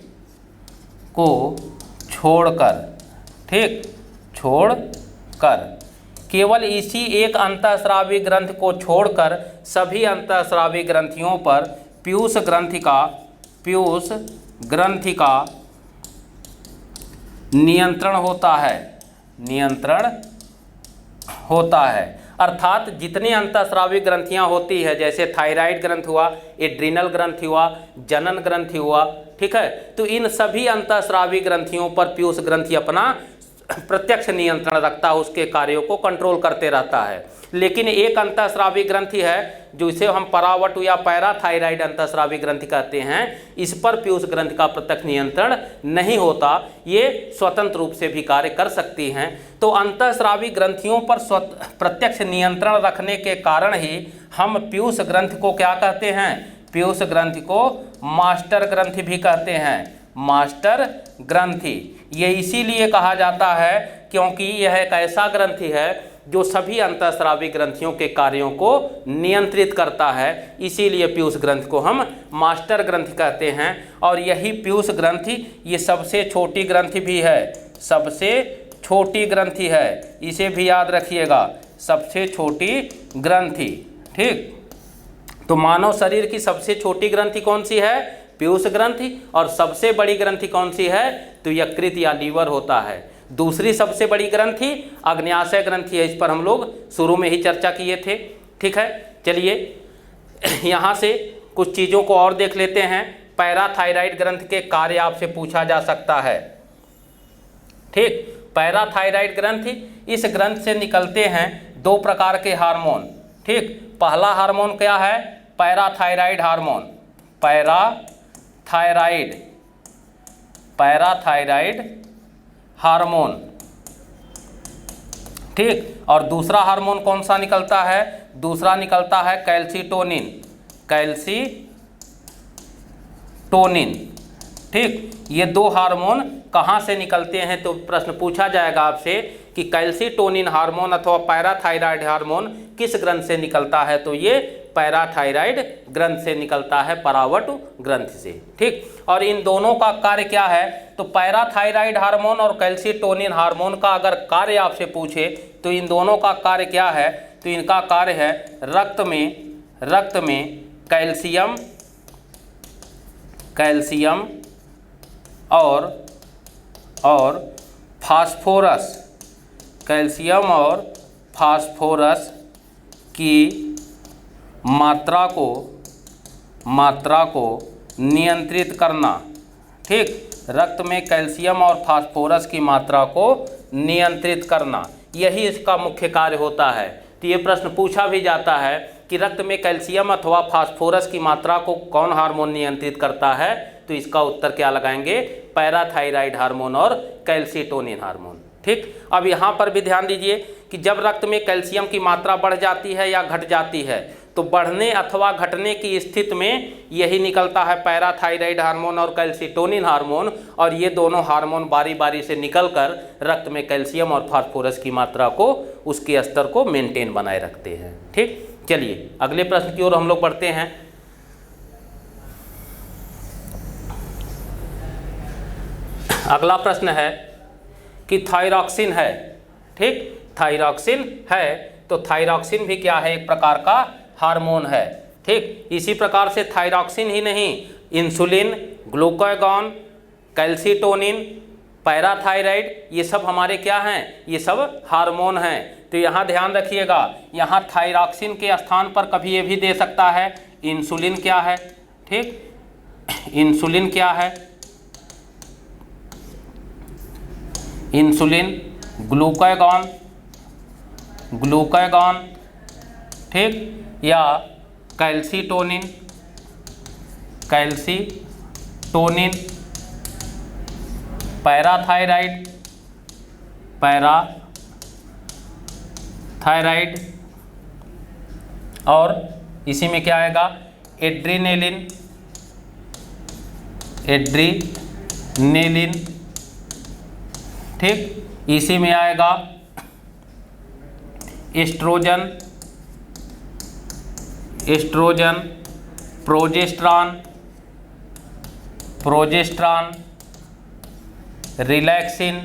Speaker 1: को छोड़कर, ठीक, छोड़कर केवल इसी एक अंतःस्रावी ग्रंथि को छोड़कर सभी अंतःस्रावी ग्रंथियों पर पीयूष ग्रंथि का नियंत्रण होता है। अर्थात जितनी अंतःस्रावी ग्रंथियां होती है, जैसे थायराइड ग्रंथि हुआ, एड्रिनल ग्रंथि हुआ, जनन ग्रंथि हुआ, ठीक है, तो इन सभी अंतःस्रावी ग्रंथियों पर पीयूष ग्रंथि अपना प्रत्यक्ष नियंत्रण रखता है, उसके कार्यों को कंट्रोल करते रहता है। लेकिन एक अंतःस्रावी ग्रंथि है जिसे हम परावटु या पैराथायराइड अंतःस्रावी ग्रंथि कहते हैं, इस पर पीयूष ग्रंथि का प्रत्यक्ष नियंत्रण नहीं होता, ये स्वतंत्र रूप से भी कार्य कर सकती हैं। तो अंतःस्रावी ग्रंथियों पर प्रत्यक्ष नियंत्रण रखने के कारण ही हम पीयूष ग्रंथि को क्या कहते हैं, पीयूष ग्रंथि को मास्टर ग्रंथि भी कहते हैं, मास्टर ग्रंथि। ये इसीलिए कहा जाता है क्योंकि यह एक ऐसा ग्रंथि है जो सभी अंतःस्रावी ग्रंथियों के कार्यों को नियंत्रित करता है, इसीलिए पीयूष ग्रंथि को हम मास्टर ग्रंथि कहते हैं। और यही पीयूष ग्रंथि ये सबसे छोटी ग्रंथि भी है, सबसे छोटी ग्रंथि है, इसे भी याद रखिएगा, सबसे छोटी ग्रंथि। ठीक, तो मानव शरीर की सबसे छोटी ग्रंथि कौन सी है, पीयूष ग्रंथि। और सबसे बड़ी ग्रंथि कौन सी है, तो यकृत या लीवर होता है। दूसरी सबसे बड़ी ग्रंथि अग्न्याशय ग्रंथि है, इस पर हम लोग शुरू में ही चर्चा किए थे। ठीक है, चलिए यहाँ से कुछ चीज़ों को और देख लेते हैं। पैराथायराइड ग्रंथि के कार्य आपसे पूछा जा सकता है। ठीक, पैराथायराइड ग्रंथि, इस ग्रंथि से निकलते हैं दो प्रकार के हार्मोन। ठीक, पहला हार्मोन क्या है, पैराथायराइड हार्मोन, पैराथायराइड हार्मोन। ठीक, और दूसरा हार्मोन कौन सा निकलता है, दूसरा निकलता है कैल्सीटोनिन। ठीक, ये दो हार्मोन कहाँ से निकलते हैं, तो प्रश्न पूछा जाएगा आपसे कि कैल्सीटोनिन हार्मोन अथवा पैराथायराइड हार्मोन किस ग्रंथ से निकलता है, तो ये पैराथायराइड ग्रंथ से निकलता है, परावटु ग्रंथि से। ठीक, और इन दोनों का कार्य क्या है, तो पैराथायराइड हार्मोन और कैल्सीटोनिन हार्मोन का अगर कार्य आपसे पूछे तो इन दोनों का कार्य क्या है, तो इनका कार्य है रक्त में कैल्शियम और फास्फोरस, कैल्शियम और फास्फोरस की मात्रा को नियंत्रित करना। ठीक, रक्त में कैल्शियम और फास्फोरस की मात्रा को नियंत्रित करना, यही इसका मुख्य कार्य होता है। तो ये प्रश्न पूछा भी जाता है कि रक्त में कैल्शियम अथवा फास्फोरस की मात्रा को कौन हार्मोन नियंत्रित करता है, तो इसका उत्तर क्या लगाएंगे, पैराथायराइड हार्मोन और कैल्सीटोनिन हार्मोन। ठीक, अब यहाँ पर भी ध्यान दीजिए कि जब रक्त में कैल्शियम की मात्रा बढ़ जाती है या घट जाती है तो बढ़ने अथवा घटने की स्थिति में यही निकलता है पैराथायराइड हार्मोन और कैल्सिटोनिन हार्मोन, और ये दोनों हार्मोन बारी बारी से निकलकर रक्त में कैल्शियम और फास्फोरस की मात्रा को, उसके स्तर को मेंटेन बनाए रखते हैं। ठीक, चलिए अगले प्रश्न की ओर हम लोग बढ़ते हैं। अगला प्रश्न है कि थायरॉक्सिन है। ठीक, थायरॉक्सिन है तो थायरॉक्सिन भी क्या है, एक प्रकार का हार्मोन है। ठीक, इसी प्रकार से थायरॉक्सिन ही नहीं, इंसुलिन, ग्लूकागॉन, कैल्सिटोनिन, पैराथायराइड, ये सब हमारे क्या हैं, ये सब हार्मोन हैं। तो यहाँ ध्यान रखिएगा, यहाँ थायरॉक्सिन के स्थान पर कभी ये भी दे सकता है इंसुलिन क्या है। ठीक, इंसुलिन क्या है, इंसुलिन, ग्लूकागॉन, ग्लूकागॉन, ठीक, या कैल्सिटोनिन, कैल्सिटोनिन, पैराथायराइड, पैराथायराइड, और इसी में क्या आएगा, एड्रीनेलिन, एड्रीनेलिन। ठीक, इसी में आएगा estrogen, estrogen, progesterone, progesterone, relaxin,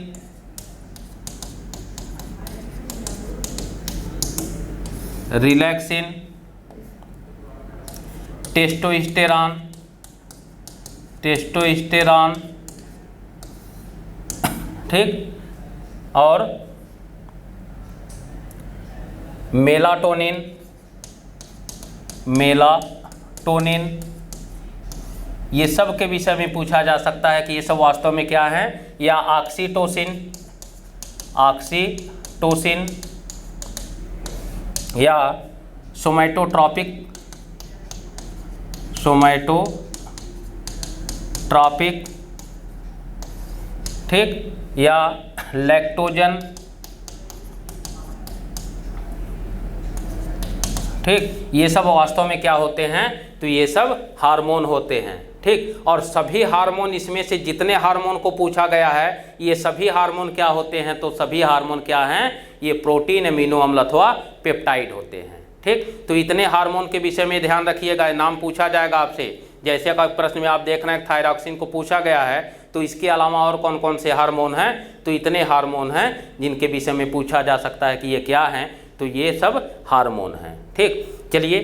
Speaker 1: relaxin, testosterone, testosterone. ठीक, और मेलाटोनिन, मेलाटोनिन, ये सब के विषय में पूछा जा सकता है कि ये सब वास्तव में क्या है, या ऑक्सीटोसिन, ऑक्सीटोसिन, या सोमैटोट्रॉपिक, सोमैटोट्रॉपिक, ठीक, या लैक्टोजन। ठीक, ये सब वास्तव में क्या होते हैं, तो ये सब हार्मोन होते हैं। ठीक, और सभी हार्मोन, इसमें से जितने हार्मोन को पूछा गया है, ये सभी हार्मोन क्या होते हैं, तो सभी हार्मोन क्या हैं, ये प्रोटीन, अमीनो अम्ल अथवा पेप्टाइड होते हैं। ठीक, तो इतने हार्मोन के विषय में ध्यान रखिएगा, नाम पूछा जाएगा आपसे। जैसे का प्रश्न में आप देख रहे हैं थायरॉक्सिन को पूछा गया है, तो इसके अलावा और कौन कौन से हार्मोन हैं, तो इतने हार्मोन हैं जिनके विषय में पूछा जा सकता है कि ये क्या हैं, तो ये सब हार्मोन हैं। ठीक, चलिए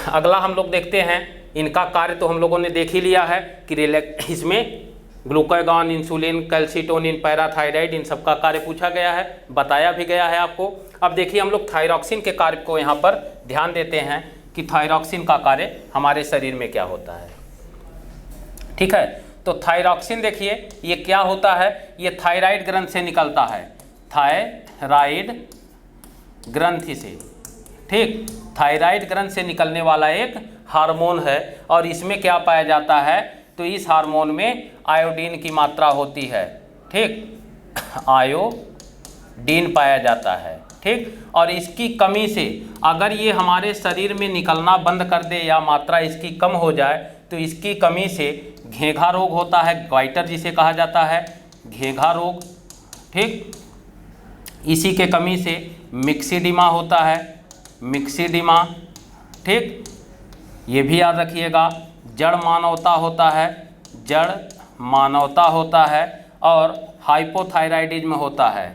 Speaker 1: अगला हम लोग देखते हैं। इनका कार्य तो हम लोगों ने देख ही लिया है कि इसमें ग्लूकागॉन, इंसुलिन, कैल्सिटोनिन, पैराथायराइड, इन सब का कार्य पूछा गया है, बताया भी गया है आपको। अब देखिए हम लोग थायरॉक्सिन के कार्य को यहाँ पर ध्यान देते हैं कि थायरॉक्सिन का कार्य हमारे शरीर में क्या होता है। ठीक है, तो थायरॉक्सिन देखिए ये क्या होता है, ये थायराइड ग्रंथ से निकलता है, थायराइड ग्रंथि से। ठीक, थायराइड ग्रंथ से निकलने वाला एक हार्मोन है, और इसमें क्या पाया जाता है, तो इस हार्मोन में आयोडीन की मात्रा होती है। ठीक, आयोडीन पाया जाता है। ठीक, और इसकी कमी से अगर ये हमारे शरीर में निकलना बंद कर दे या मात्रा इसकी कम हो जाए, तो इसकी कमी से घेंघा रोग होता है, ग्वाइटर जिसे कहा जाता है, घेंघा रोग। ठीक, इसी के कमी से मिक्सिडिमा होता है, मिक्सिडिमा। ठीक, ये भी याद रखिएगा, जड़ मानवता होता है, जड़ मानवता होता है, और हाइपोथायराइडिज्म होता है,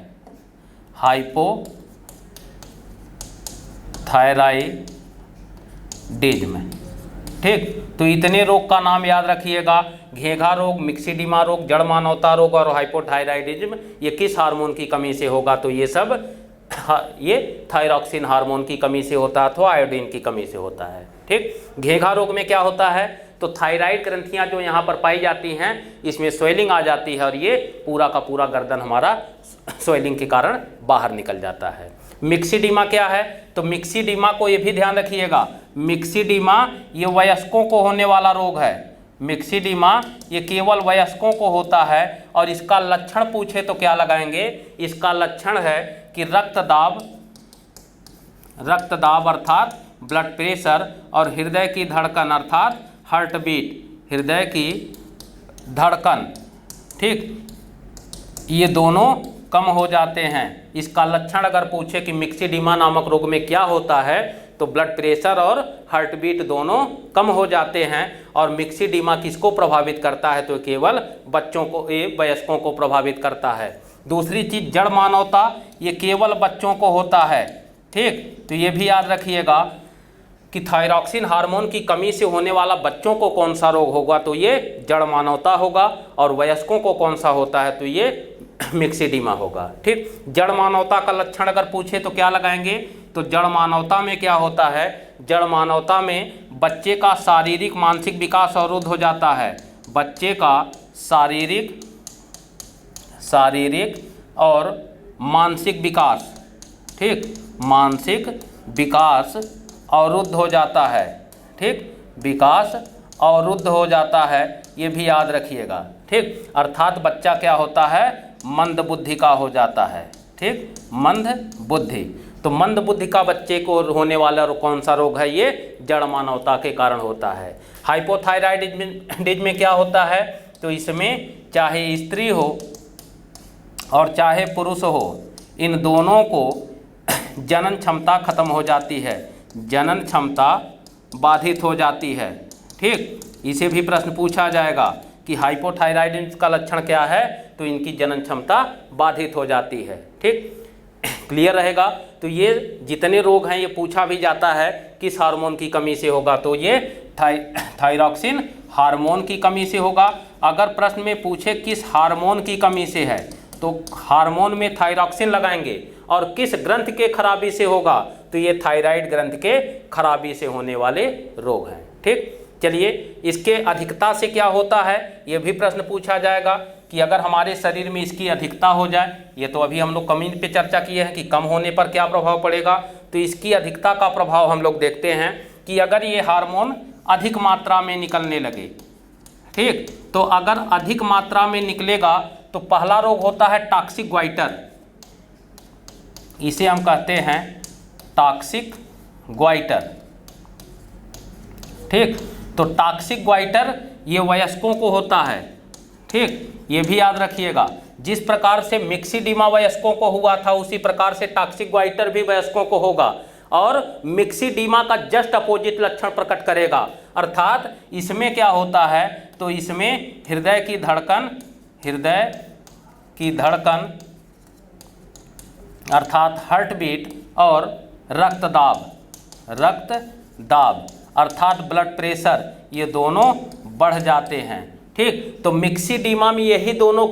Speaker 1: हाइपोथायराइडिज्म। ठीक, तो इतने रोग का नाम याद रखिएगा, घेंघा रोग, मिक्सिडिमा रोग, जड़ मानवता रोग और हाइपोथायराइडिज्म, ये किस हार्मोन की कमी से होगा, तो ये सब ये थायरॉक्सिन हार्मोन की कमी से होता है अथवा आयोडीन की कमी से होता है। ठीक, घेंघा रोग में क्या होता है, तो थायराइड ग्रंथियां जो यहाँ पर पाई जाती हैं, इसमें स्वेलिंग आ जाती है, और ये पूरा का पूरा गर्दन हमारा स्वेलिंग के कारण बाहर निकल जाता है। मिक्सिडिमा क्या है, तो मिक्सिडिमा को ये भी ध्यान रखिएगा, मिक्सिडिमा ये वयस्कों को होने वाला रोग है, मिक्सिडिमा ये केवल वयस्कों को होता है, और इसका लक्षण पूछे तो क्या लगाएंगे, इसका लक्षण है कि रक्तदाब, रक्तदाब अर्थात ब्लड प्रेशर और हृदय की धड़कन अर्थात हार्ट बीट, हृदय की धड़कन, ठीक, ये दोनों कम हो जाते हैं। इसका लक्षण अगर पूछे कि मिक्सिडिमा नामक रोग में क्या होता है, तो ब्लड प्रेशर और हार्ट बीट दोनों कम हो जाते हैं। और मिक्सिडिमा किसको प्रभावित करता है, तो केवल बच्चों को, वयस्कों को प्रभावित करता है। दूसरी चीज जड़ मानवता, ये केवल बच्चों को होता है, ठीक। तो ये भी याद रखिएगा कि थायरॉक्सिन हार्मोन की कमी से होने वाला बच्चों को कौन सा रोग होगा, तो ये जड़ मानवता होगा। और वयस्कों को कौन सा होता है, तो ये मिक्सिडिमा होगा, ठीक। जड़ मानवता का लक्षण अगर पूछे तो क्या लगाएंगे, तो जड़ मानवता में क्या होता है, जड़ मानवता में बच्चे का शारीरिक मानसिक विकास अवरुद्ध हो जाता है। बच्चे का शारीरिक और मानसिक विकास, ठीक, मानसिक विकास अवरुद्ध हो जाता है, ठीक, विकास अवरुद्ध हो जाता है, ये भी याद रखिएगा, ठीक। अर्थात बच्चा क्या होता है, मंद बुद्धि का हो जाता है, ठीक, मंद बुद्धि। तो मंद बुद्धि का बच्चे को होने वाला कौन सा रोग है, ये जड़ मानवता के कारण होता है। हाइपोथायराइडिज्म में क्या होता है, तो इसमें चाहे स्त्री हो और चाहे पुरुष हो, इन दोनों को जनन क्षमता खत्म हो जाती है, जनन क्षमता बाधित हो जाती है, ठीक। इसे भी प्रश्न पूछा जाएगा कि हाइपोथायराइडिज्म का लक्षण क्या है, तो इनकी जनन क्षमता बाधित हो जाती है, ठीक। क्लियर रहेगा। तो ये जितने रोग हैं ये पूछा भी जाता है किस हार्मोन की कमी से होगा, तो ये थायरॉक्सिन हार्मोन की कमी से होगा। अगर प्रश्न में पूछे किस हार्मोन की कमी से है, तो हार्मोन में थायरॉक्सिन लगाएंगे। और किस ग्रंथ के खराबी से होगा, तो ये थायराइड ग्रंथ के खराबी से होने वाले रोग हैं, ठीक। चलिए, इसके अधिकता से क्या होता है, ये भी प्रश्न पूछा जाएगा कि अगर हमारे शरीर में इसकी अधिकता हो जाए, ये तो अभी हम लोग कमी पे चर्चा किए हैं कि कम होने पर क्या प्रभाव पड़ेगा। तो इसकी अधिकता का प्रभाव हम लोग देखते हैं कि अगर ये हार्मोन अधिक मात्रा में निकलने लगे, ठीक, तो अगर अधिक मात्रा में निकलेगा तो पहला रोग होता है टॉक्सिक ग्वाइटर, इसे हम कहते हैं टॉक्सिक ग्वाइटर, ठीक। तो टॉक्सिक ग्वाइटर ये वयस्कों को होता है, ठीक, ये भी याद रखिएगा। जिस प्रकार से मिक्सिडिमा वयस्कों को हुआ था, उसी प्रकार से टॉक्सिक ग्वाइटर भी वयस्कों को होगा। और मिक्सिडिमा का जस्ट अपोजिट लक्षण प्रकट करेगा, अर्थात इसमें क्या होता है, तो इसमें हृदय की धड़कन अर्थात हार्ट बीट और रक्तदाब अर्थात ब्लड प्रेशर, ये दोनों बढ़ जाते हैं, ठीक। तो मिक्सिडिमा में यही दोनों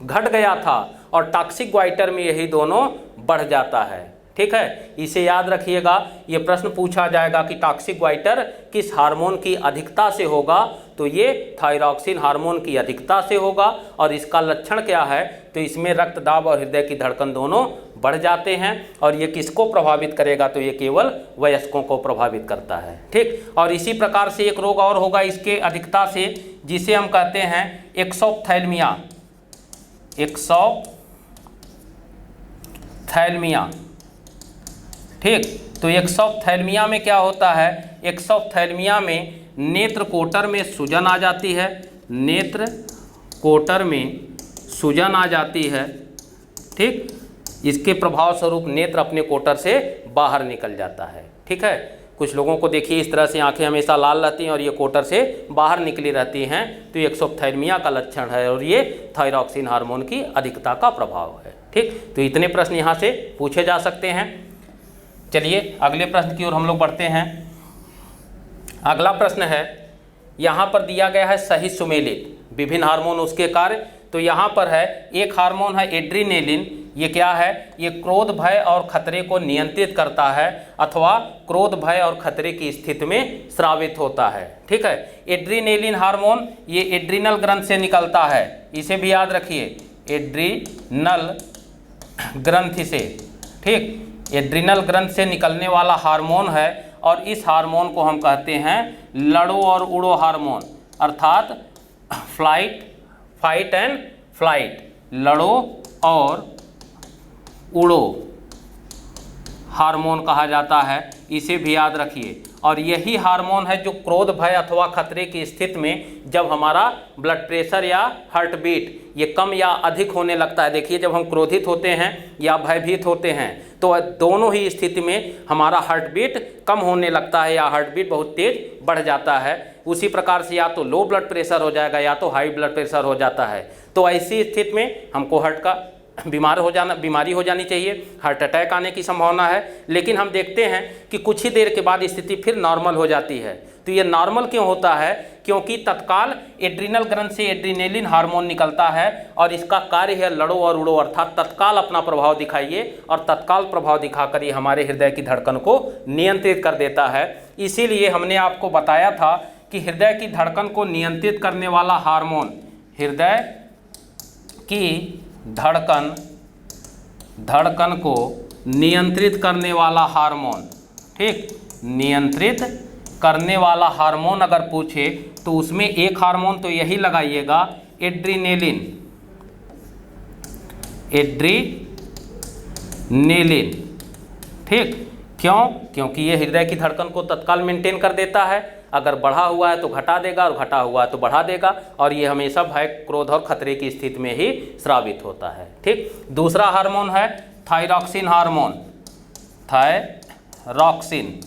Speaker 1: घट गया था और टॉक्सिक ग्वाइटर में यही दोनों बढ़ जाता है, ठीक है। इसे याद रखिएगा, ये प्रश्न पूछा जाएगा कि टॉक्सिक ग्वाइटर किस हार्मोन की अधिकता से होगा, तो ये थायरॉक्सिन हार्मोन की अधिकता से होगा। और इसका लक्षण क्या है, तो इसमें रक्तदाब और हृदय की धड़कन दोनों बढ़ जाते हैं। और ये किसको प्रभावित करेगा, तो ये केवल वयस्कों को प्रभावित करता है, ठीक। और इसी प्रकार से एक रोग और होगा इसके अधिकता से, जिसे हम कहते हैं एक्सोप्थैल्मिया, ठीक। तो एक्सोप्थैल्मिया में क्या होता है, एक्सोप्थैल्मिया में नेत्र कोटर में सूजन आ जाती है, नेत्र कोटर में सूजन आ जाती है, ठीक। इसके प्रभाव स्वरूप नेत्र अपने कोटर से बाहर निकल जाता है, ठीक है। कुछ लोगों को देखिए इस तरह से आंखें हमेशा लाल रहती हैं और ये कोटर से बाहर निकली रहती हैं, तो ये एक्सोप्थैल्मिया का लक्षण है और ये थायरॉक्सिन हार्मोन की अधिकता का प्रभाव है, ठीक। तो इतने प्रश्न यहाँ से पूछे जा सकते हैं। चलिए अगले प्रश्न की ओर हम लोग बढ़ते हैं। अगला प्रश्न है, यहाँ पर दिया गया है सही सुमेलित विभिन्न हार्मोन उसके कार्य। तो यहाँ पर है एक हार्मोन है एड्रीनेलिन, ये क्या है, ये क्रोध भय और खतरे को नियंत्रित करता है अथवा क्रोध भय और खतरे की स्थिति में स्रावित होता है, ठीक है। एड्रीनेलिन हार्मोन ये एड्रीनल ग्रंथ से निकलता है, इसे भी याद रखिए, एड्रीनल ग्रंथि से, ठीक, एड्रीनल ग्रंथ से निकलने वाला हार्मोन है। और इस हार्मोन को हम कहते हैं लड़ो और उड़ो हार्मोन, अर्थात फाइट एंड फ्लाइट, लड़ो और उड़ो हार्मोन कहा जाता है इसे भी याद रखिए। और यही हार्मोन है जो क्रोध, भय अथवा खतरे की स्थिति में जब हमारा ब्लड प्रेशर या हार्ट बीट ये कम या अधिक होने लगता है, देखिए जब हम क्रोधित होते हैं या भयभीत होते हैं तो दोनों ही स्थिति में हमारा हार्ट बीट कम होने लगता है या हार्ट बीट बहुत तेज बढ़ जाता है। उसी प्रकार से या तो लो ब्लड प्रेशर हो जाएगा या तो हाई ब्लड प्रेशर हो जाता है। तो ऐसी स्थिति में हमको हार्ट का बीमारी हो जानी चाहिए, हार्ट अटैक आने की संभावना है। लेकिन हम देखते हैं कि कुछ ही देर के बाद स्थिति फिर नॉर्मल हो जाती है। तो ये नॉर्मल क्यों होता है? क्योंकि तत्काल एड्रिनल ग्रंथ से एड्रिनेलिन हार्मोन निकलता है और इसका कार्य है लड़ो और उड़ो, अर्थात तत्काल अपना प्रभाव दिखाइए, और तत्काल प्रभाव दिखाकर ये हमारे हृदय की धड़कन को नियंत्रित कर देता है। इसीलिए हमने आपको बताया था कि हृदय की धड़कन को नियंत्रित करने वाला हार्मोन, हृदय की धड़कन को नियंत्रित करने वाला हार्मोन, ठीक, नियंत्रित करने वाला हार्मोन अगर पूछे तो उसमें एक हार्मोन तो यही लगाइएगा, एड्रिनेलिन। ठीक, क्यों? क्योंकि ये हृदय की धड़कन को तत्काल मेंटेन कर देता है। अगर बढ़ा हुआ है तो घटा देगा और घटा हुआ है तो बढ़ा देगा, और ये हमेशा भय, क्रोध और खतरे की स्थिति में ही स्रावित होता है। ठीक, दूसरा हार्मोन है थायरॉक्सिन हार्मोन, थायरॉक्सिन।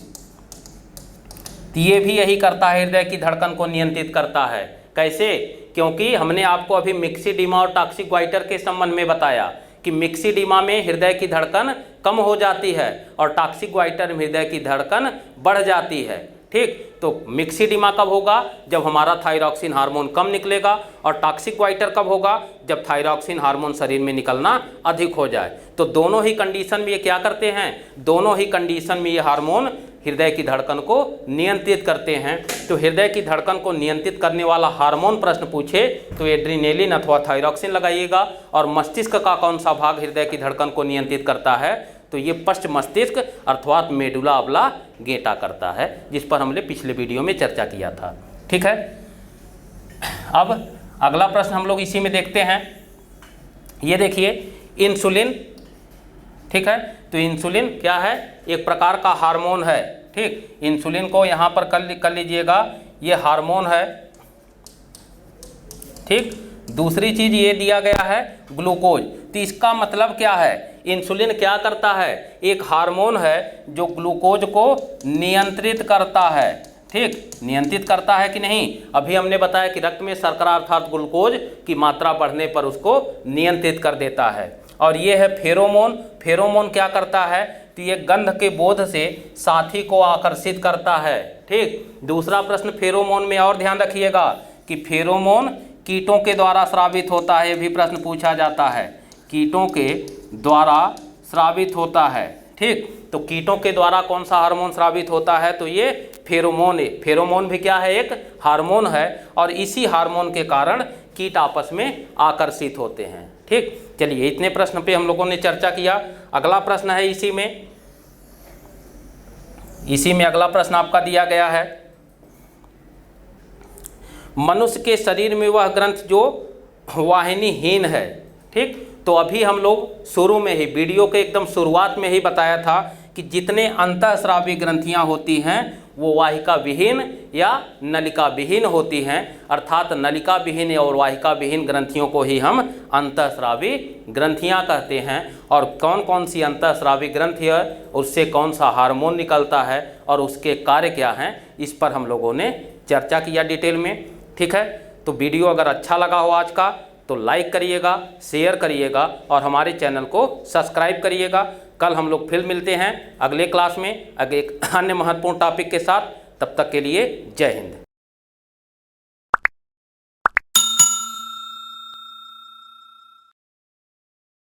Speaker 1: ये भी यही करता है, हृदय की धड़कन को नियंत्रित करता है। कैसे? क्योंकि हमने आपको अभी मिक्सिडिमा और टॉक्सिक ग्वाइटर के संबंध में बताया कि मिक्सिडिमा में हृदय की धड़कन कम हो जाती है और टॉक्सिक ग्वाइटर में हृदय की धड़कन बढ़ जाती है। ठीक, तो मिक्सिडिमा कब होगा? जब हमारा थायरॉक्सिन हार्मोन कम निकलेगा, और टॉक्सिक ग्वाइटर कब होगा? जब थायरॉक्सिन हार्मोन शरीर में निकलना अधिक हो जाए। तो दोनों ही कंडीशन में ये क्या करते हैं? दोनों ही कंडीशन में ये हार्मोन हृदय की धड़कन को नियंत्रित करते हैं। तो हृदय की धड़कन को नियंत्रित करने वाला हार्मोन प्रश्न पूछे तो एड्रिनेलिन अथवा थायरॉक्सिन लगाइएगा। और मस्तिष्क का कौन सा भाग हृदय की धड़कन को नियंत्रित करता है? तो ये पश्च मस्तिष्क अर्थात मेडुला ऑब्लांगेटा करता है, जिस पर हमने पिछले वीडियो में चर्चा किया था। ठीक है, अब अगला प्रश्न हम लोग इसी में देखते हैं। ये देखिए इंसुलिन, ठीक है, तो इंसुलिन क्या है? एक प्रकार का हार्मोन है। ठीक, इंसुलिन को यहाँ पर कर लीजिएगा, ये हार्मोन है। ठीक, दूसरी चीज ये दिया गया है ग्लूकोज। तो इसका मतलब क्या है? इंसुलिन क्या करता है? एक हार्मोन है जो ग्लूकोज को नियंत्रित करता है। ठीक, नियंत्रित करता है कि नहीं? अभी हमने बताया कि रक्त में शर्करा अर्थात ग्लूकोज की मात्रा बढ़ने पर उसको नियंत्रित कर देता है। और ये है फेरोमोन। फेरोमोन क्या करता है? तो ये गंध के बोध से साथी को आकर्षित करता है। ठीक, दूसरा प्रश्न फेरोमोन में और ध्यान रखिएगा कि फेरोमोन कीटों के द्वारा स्रावित होता है, ये भी प्रश्न पूछा जाता है। कीटों के द्वारा स्रावित होता है। ठीक, तो कीटों के द्वारा कौन सा हार्मोन स्रावित होता है? तो ये फेरोमोन है। फेरोमोन भी क्या है? एक हार्मोन है, और इसी हार्मोन के कारण कीट आपस में आकर्षित होते हैं। ठीक, चलिए इतने प्रश्न पे हम लोगों ने चर्चा किया। अगला प्रश्न है इसी में अगला प्रश्न आपका दिया गया है, मनुष्य के शरीर में वह ग्रंथ जो वाहिनीहीन है। ठीक, तो अभी हम लोग शुरू में ही वीडियो के एकदम शुरुआत में ही बताया था कि जितने अंतःस्रावी ग्रंथियां होती हैं वो वाहिका विहीन या नलिका विहीन होती हैं, अर्थात नलिका विहीन और वाहिका विहीन ग्रंथियों को ही हम अंतःस्रावी ग्रंथियां कहते हैं। और कौन कौन सी अंतःस्रावी ग्रंथि है, उससे कौन सा हार्मोन निकलता है और उसके कार्य क्या हैं, इस पर हम लोगों ने चर्चा किया डिटेल में। ठीक है, तो वीडियो अगर अच्छा लगा हो आज का तो लाइक करिएगा, शेयर करिएगा और हमारे चैनल को सब्सक्राइब करिएगा। कल हम लोग फिर मिलते हैं अगले क्लास में एक अन्य महत्वपूर्ण टॉपिक के साथ। तब तक के लिए जय हिंद।